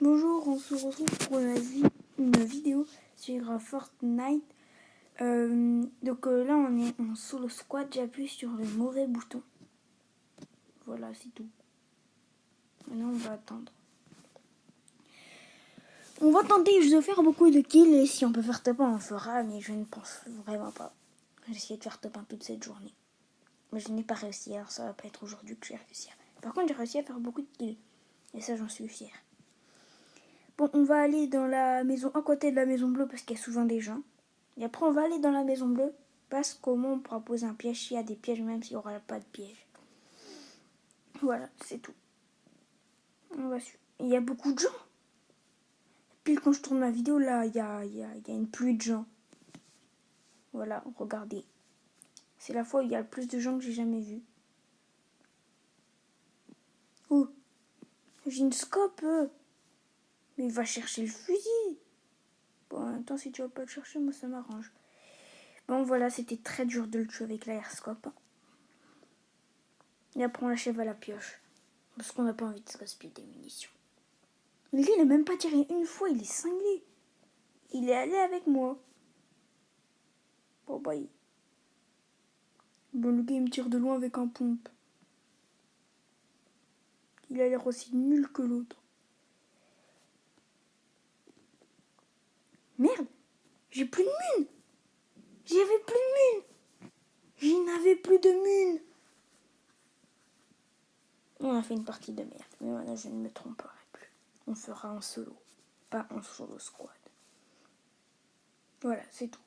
Bonjour, on se retrouve pour une vidéo sur Fortnite. Là, on est en solo squad. J'appuie sur le mauvais bouton. Voilà, c'est tout. Maintenant, on va attendre. On va tenter de faire beaucoup de kills. Et si on peut faire top 1, on le fera. Mais je ne pense vraiment pas. J'ai essayé de faire top 1 toute cette journée. Mais je n'ai pas réussi. Alors, ça va pas être aujourd'hui que je vais réussir. Par contre, j'ai réussi à faire beaucoup de kills. Et ça, j'en suis fière. Bon, on va aller dans la maison à côté de la maison bleue parce qu'il y a souvent des gens. Et après, on va aller dans la maison bleue parce qu'au moins, on pourra poser un piège s'il y a des pièges, même s'il n'y aura pas de piège. Voilà, c'est tout. Il y a beaucoup de gens. Pile quand je tourne ma vidéo, là, il y a une pluie de gens. Voilà, regardez. C'est la fois où il y a le plus de gens que j'ai jamais vu. Oh, j'ai une scope. Mais va chercher le fusil. Bon, en même temps, si tu vas pas le chercher, moi, ça m'arrange. Bon, voilà, c'était très dur de le tuer avec l'aérscope. Et après, on l'achève à la pioche. Parce qu'on n'a pas envie de se gaspiller des munitions. Mais lui, il n'a même pas tiré une fois, il est cinglé. Il est allé avec moi. Bon, bah, le gars, il me tire de loin avec un pompe. Il a l'air aussi nul que l'autre. Merde, j'ai plus de mine. J'avais plus de mine. Je n'avais plus de mine. On a fait une partie de merde. Mais maintenant, je ne me tromperai plus. On fera en solo, pas en solo squad. Voilà, c'est tout.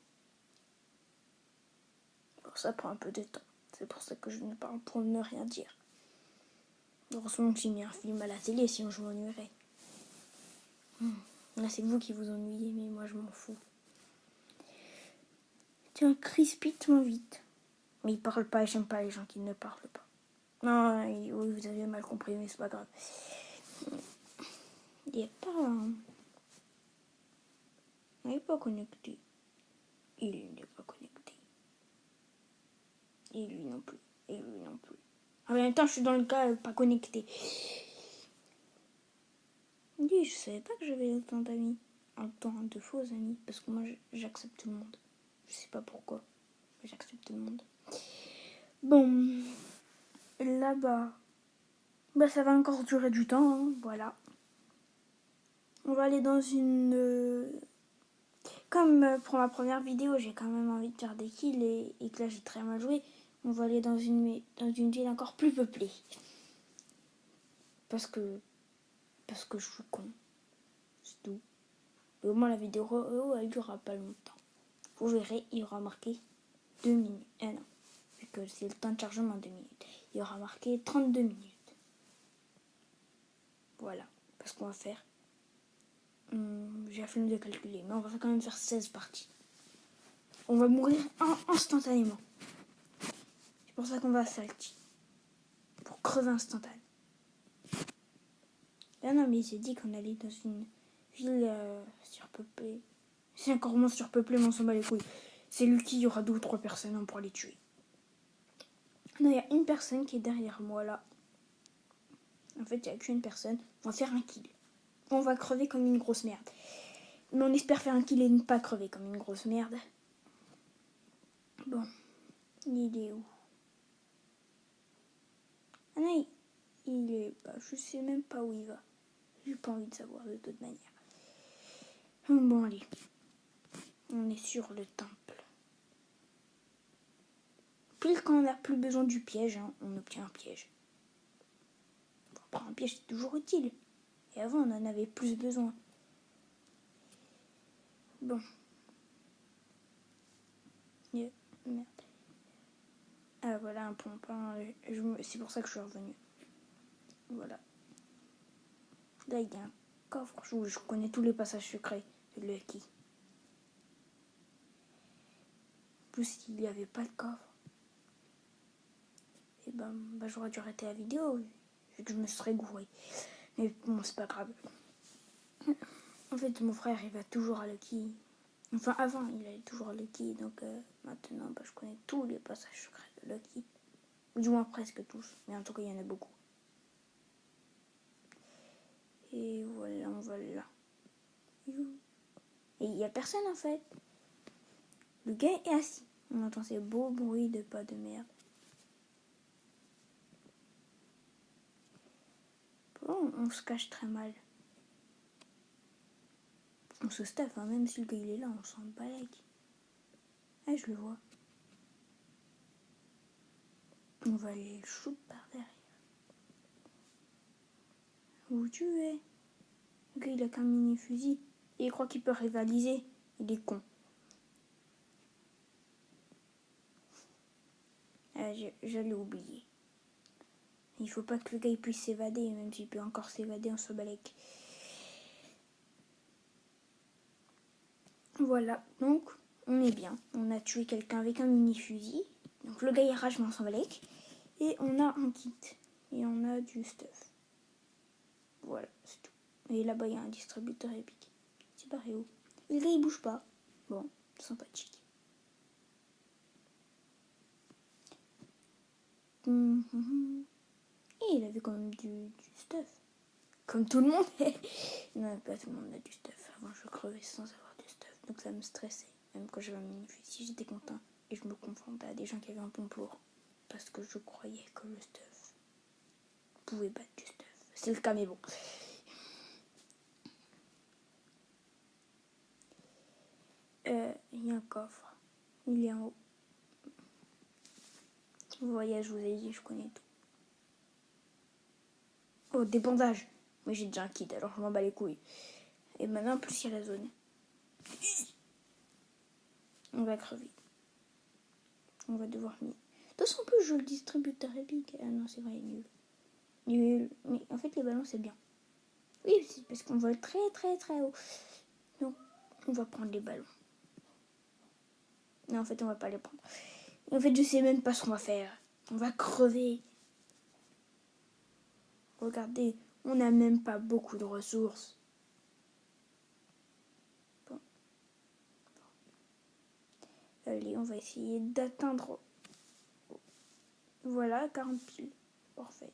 Alors, ça prend un peu de temps. C'est pour ça que je ne parle pour ne rien dire. Heureusement que j'ai mis un film à la télé, sinon je m'ennuierais. Là, c'est vous qui vous ennuyez, mais moi, je m'en fous. Tiens, Crispy m'invite. Mais il parle pas et j'aime pas les gens qui ne parlent pas. Non, oui, vous avez mal compris, mais c'est pas grave. Il n'est pas connecté. Il n'est pas connecté. Et lui non plus. Et lui non plus. En même temps, je suis dans le cas pas connecté. Oui, je savais pas que j'avais autant d'amis. Autant de faux amis. Parce que moi, j'accepte tout le monde. Je sais pas pourquoi. Mais j'accepte tout le monde. Bon. Là-bas. Bah, ça va encore durer du temps. Hein, voilà. On va aller dans une... Comme pour ma première vidéo, j'ai quand même envie de faire des kills et que là, j'ai très mal joué. On va aller dans une ville encore plus peuplée. Parce que je suis con. C'est tout. Et au moins la vidéo, elle durera pas longtemps. Vous verrez, il y aura marqué 2 minutes. Non, vu que c'est le temps de chargement 2 minutes. Il y aura marqué 32 minutes. Voilà. Parce qu'on va faire... j'ai la flemme de calculer, mais on va quand même faire 16 parties. On va mourir instantanément. C'est pour ça qu'on va salty. Pour crever instantanément. Ah non, mais j'ai dit qu'on allait dans une ville surpeuplée. C'est encore moins surpeuplé, mais on s'en bat les couilles. C'est Lucky, il y aura 2 ou 3 personnes pour les tuer. Non, il y a une personne qui est derrière moi là. En fait, il n'y a qu'une personne. On va faire un kill. On va crever comme une grosse merde. Mais on espère faire un kill et ne pas crever comme une grosse merde. Bon. Il est où? Ah non, il est pas. Je sais même pas où il va. J'ai pas envie de savoir de toute manière. Bon, allez. On est sur le temple. Pile quand on n'a plus besoin du piège, hein, on obtient un piège. Après, un piège, c'est toujours utile. Et avant, on en avait plus besoin. Bon. Merde. Ah, voilà un pompin. C'est pour ça que je suis revenue. Voilà. Là, il y a un coffre. Je connais tous les passages secrets de Lucky. En plus, s'il n'y avait pas de coffre, et ben j'aurais dû arrêter la vidéo vu que je me serais gouré. Mais bon, c'est pas grave. En fait, mon frère, il va toujours à Lucky. Enfin, avant, il allait toujours à Lucky. Donc, maintenant, je connais tous les passages secrets de Lucky. Du moins, presque tous. Mais en tout cas, il y en a beaucoup. Et voilà, on va là. Et il n'y a personne en fait. Le gars est assis. On entend ces beaux bruits de pas de merde. Bon, on se cache très mal. On se staffe, hein, même si le gars il est là, on s'en balèque. Ah, je le vois. On va aller le shoot par derrière. Où tu es? Le gars il a qu'un mini fusil. Et il croit qu'il peut rivaliser. Il est con. Ah, je l'ai oublié. Il faut pas que le gars il puisse s'évader. Même s'il peut encore s'évader, on se balèque. Voilà, donc on est bien. On a tué quelqu'un avec un mini-fusil. Donc le gars il rage, mais on s'en balèque. Et on a un kit. Et on a du stuff. Voilà, c'est tout. Et là-bas il y a un distributeur épique. C'est barré où? Et le gars il bouge pas. Bon, sympathique. Et il avait quand même du stuff. Comme tout le monde. Non, pas tout le monde a du stuff. Avant je crevais sans avoir du stuff. Donc ça me stressait. Même quand j'avais un mini-fusil, j'étais content. Et je me confrontais à des gens qui avaient un pompe lourd. Parce que je croyais que le stuff pouvait battre du stuff. C'est le cas, mais bon. Il y a un coffre. Il est en haut. Vous voyez, je vous ai dit, je connais tout. Oh, des bandages. Mais j'ai déjà un kit, alors je m'en bats les couilles. Et maintenant, en plus, il y a la zone. On va crever. On va devoir mieux. De toute façon, en plus, je le distributeur épique. Ah non, c'est vrai, nul. Nul. Mais en fait, les ballons, c'est bien. Oui, c'est parce qu'on vole très, très, très haut. Donc, on va prendre les ballons. Non, en fait, on va pas les prendre. Et en fait, je sais même pas ce qu'on va faire. On va crever. Regardez, on n'a même pas beaucoup de ressources. Bon. Allez, on va essayer d'atteindre. Voilà, 40 piles. Parfait.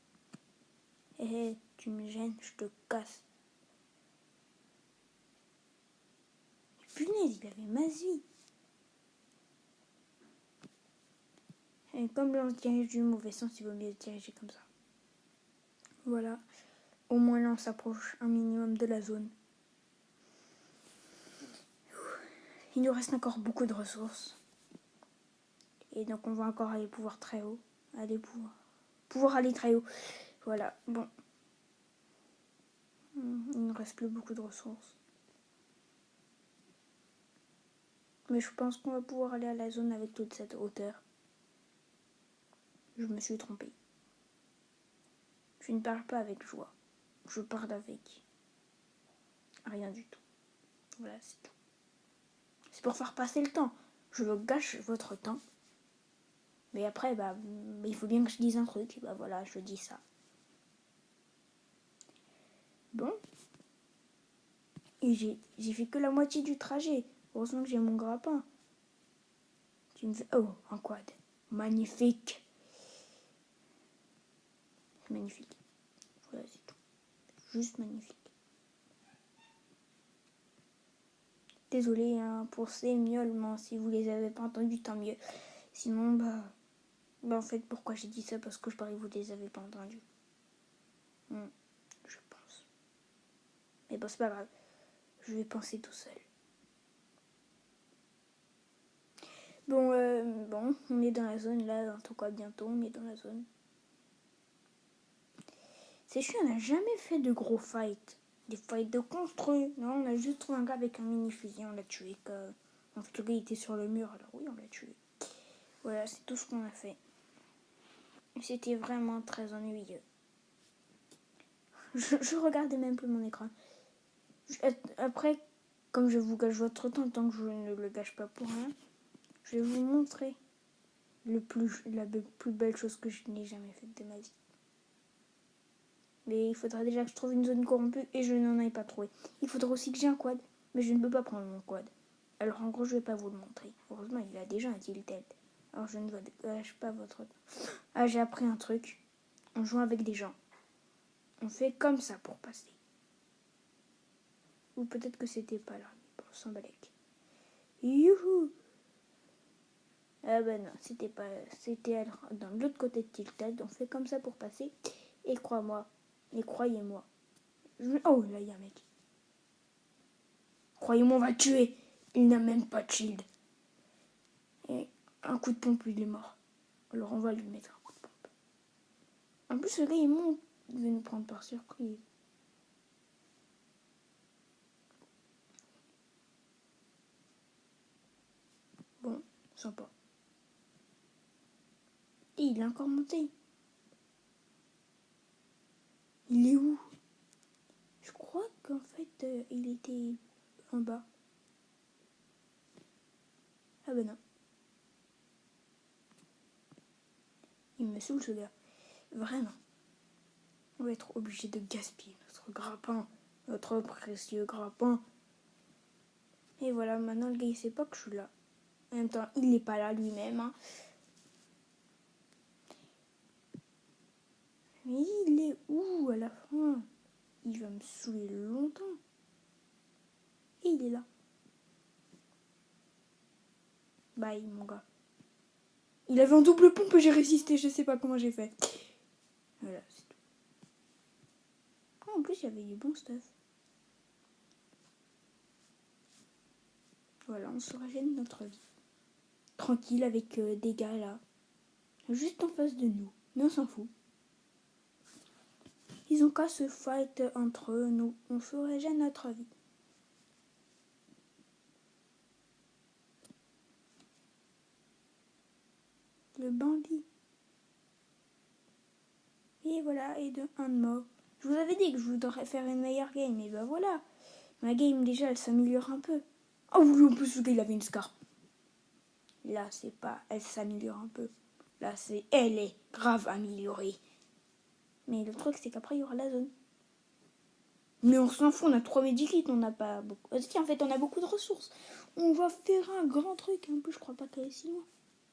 Hé, tu me gênes, je te casse. Punaise, il avait ma vie. Et comme là, on se dirige du mauvais sens, il vaut mieux se diriger comme ça. Voilà. Au moins là, on s'approche un minimum de la zone. Il nous reste encore beaucoup de ressources. Et donc, on va encore aller pouvoir très haut. Pouvoir aller très haut. Voilà, bon. Il ne reste plus beaucoup de ressources. Mais je pense qu'on va pouvoir aller à la zone avec toute cette hauteur. Je me suis trompée. Je ne parle pas avec joie. Je parle avec rien du tout. Voilà, c'est tout. C'est pour faire passer le temps. Je gâche votre temps. Mais après, il faut bien que je dise un truc. Et voilà, je dis ça. Bon. Et j'ai fait que la moitié du trajet. Heureusement que j'ai mon grappin. Tu me fais... Oh, un quad. Magnifique. C'est magnifique. Voilà, c'est tout. Juste magnifique. Désolée pour ces miaulements. Si vous les avez pas entendus, tant mieux. Sinon, en fait, pourquoi j'ai dit ça? Parce que je parie que vous les avez pas entendus. Je pense. Mais bon, c'est pas grave. Je vais penser tout seul. Bon, on est dans la zone là. En tout cas, bientôt, on est dans la zone. C'est chiant, on n'a jamais fait de gros fights. Des fights de construit. Non, on a juste trouvé un gars avec un mini-fusil. On l'a tué. En fait, le gars il était sur le mur. Alors oui, on l'a tué. Voilà, c'est tout ce qu'on a fait. C'était vraiment très ennuyeux. Je regardais même plus mon écran. Après, comme je vous gâche votre temps, tant que je ne le gâche pas pour rien, je vais vous montrer la plus belle chose que je n'ai jamais faite de ma vie. Mais il faudra déjà que je trouve une zone corrompue et je n'en ai pas trouvé. Il faudra aussi que j'ai un quad, mais je ne peux pas prendre mon quad. Alors en gros, je ne vais pas vous le montrer. Heureusement, il a déjà un tilted. Alors je ne gâche pas votre temps. Ah, j'ai appris un truc. On joue avec des gens. On fait comme ça pour passer. Ou peut-être que c'était pas là. Bon, sans balèque. Youhou! Ah bah non, c'était pas. C'était dans l'autre côté de Tilted. On fait comme ça pour passer. Et crois-moi. Et croyez-moi. Oh, là, il y a un mec. Croyez-moi, on va le tuer. Il n'a même pas de shield. Et un coup de pompe, il est mort. Alors on va lui mettre un coup de pompe. En plus, le gars, il monte. Il veut nous prendre par surprise. Bon, sympa. Et il est encore monté. Il est où? Je crois qu'en fait, il était en bas. Ah ben non. Il me saoule ce gars. Vraiment. On va être obligé de gaspiller notre grappin. Notre précieux grappin. Et voilà, maintenant le gars il sait pas que je suis là. En même temps, il n'est pas là lui-même. Hein. Mais il est où à la fin? Il va me saouler longtemps. Et il est là. Bye mon gars. Il avait un double pompe et j'ai résisté. Je sais pas comment j'ai fait. Voilà, c'est tout. En plus, il y avait du bon stuff. Voilà, on se régène notre vie. Tranquille avec des gars là. Juste en face de nous. Mais on s'en fout. Ils ont qu'à se fight entre eux. Nous, on se régène notre vie. Le bandit. Et voilà, et de un de mort. Je vous avais dit que je voudrais faire une meilleure game. Et ben voilà. Ma game déjà, elle s'améliore un peu. Oh oui, en plus, le gars, il avait une scar. Là, c'est pas elle s'améliore un peu. Là, c'est elle est grave améliorée. Mais le truc, c'est qu'après, il y aura la zone. Mais on s'en fout, on a 3 medikits, on n'a pas beaucoup. En fait, on a beaucoup de ressources. On va faire un grand truc. En plus, je crois pas qu'elle est si loin.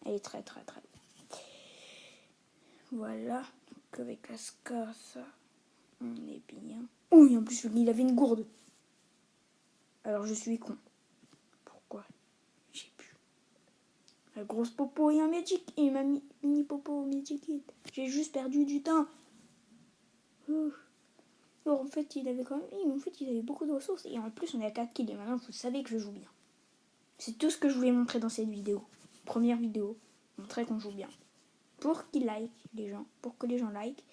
Elle est très, très, très loin. Voilà. Donc, avec la scar, ça, on est bien. Oui, en plus, il avait une gourde. Alors, je suis con. Pourquoi j'ai pu. La grosse popo et un magic. Et ma mini popo au medikit. J'ai juste perdu du temps. Alors, en fait, il avait quand même. En fait, il avait beaucoup de ressources. Et en plus, on est à 4 kills. Et maintenant, vous savez que je joue bien. C'est tout ce que je voulais montrer dans cette vidéo. Première vidéo. Montrer qu'on joue bien. Pour qu'ils like les gens. Pour que les gens like.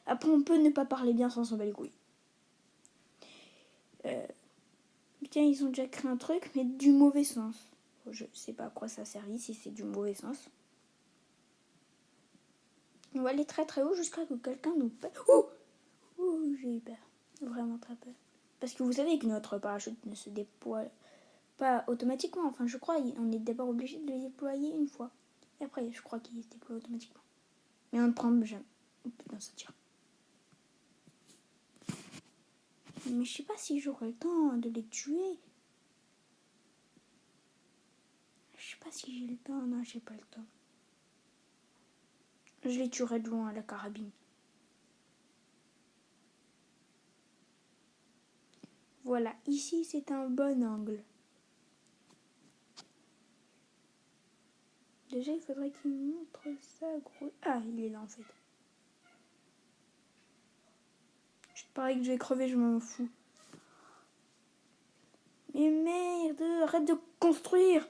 Après, on peut ne pas parler bien sans s'en battre les couilles. Tiens, ils ont déjà créé un truc, mais du mauvais sens. Je sais pas à quoi ça sert si c'est du mauvais sens. On va aller très très haut jusqu'à que quelqu'un nous pète. Oh, j'ai eu peur. Vraiment très peur. Parce que vous savez que notre parachute ne se déploie pas automatiquement. Enfin, je crois on est d'abord obligé de le déployer une fois. Et après, je crois qu'il se déploie automatiquement. Mais on ne prend jamais. Oh putain, ça tire. Mais je sais pas si j'aurai le temps de les tuer. Je sais pas si j'ai le temps. Non, j'ai pas le temps. Je les tuerai de loin à la carabine. Voilà, ici c'est un bon angle. Déjà, il faudrait qu'il me montre ça, gros. Ah, il est là en fait. Je parie que je vais crever, je m'en fous. Mais merde, arrête de construire.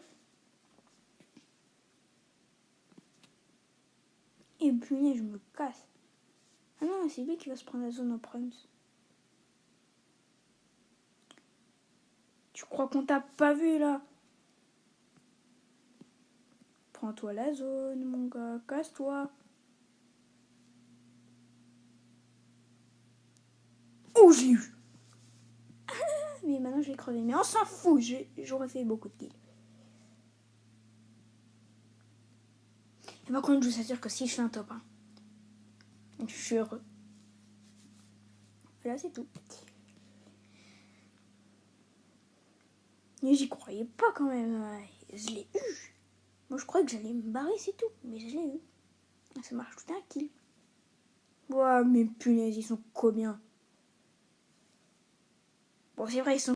Et punaise, je me casse. Ah non, c'est lui qui va se prendre la zone en premier. Tu crois qu'on t'a pas vu là? Prends-toi la zone, mon gars, casse-toi. Oh, j'ai eu. Ah, mais maintenant je vais crever. Mais on s'en fout, j'aurais fait beaucoup de kills. Et par contre, je vous assure que si je fais un top 1, je suis heureux. Voilà, c'est tout. Mais j'y croyais pas quand même. Je l'ai eu. Moi, je croyais que j'allais me barrer, c'est tout. Mais je l'ai eu. Ça m'a rajouté un kill. Ouah, mais punaise, ils sont combien? Bon, c'est vrai, ils sont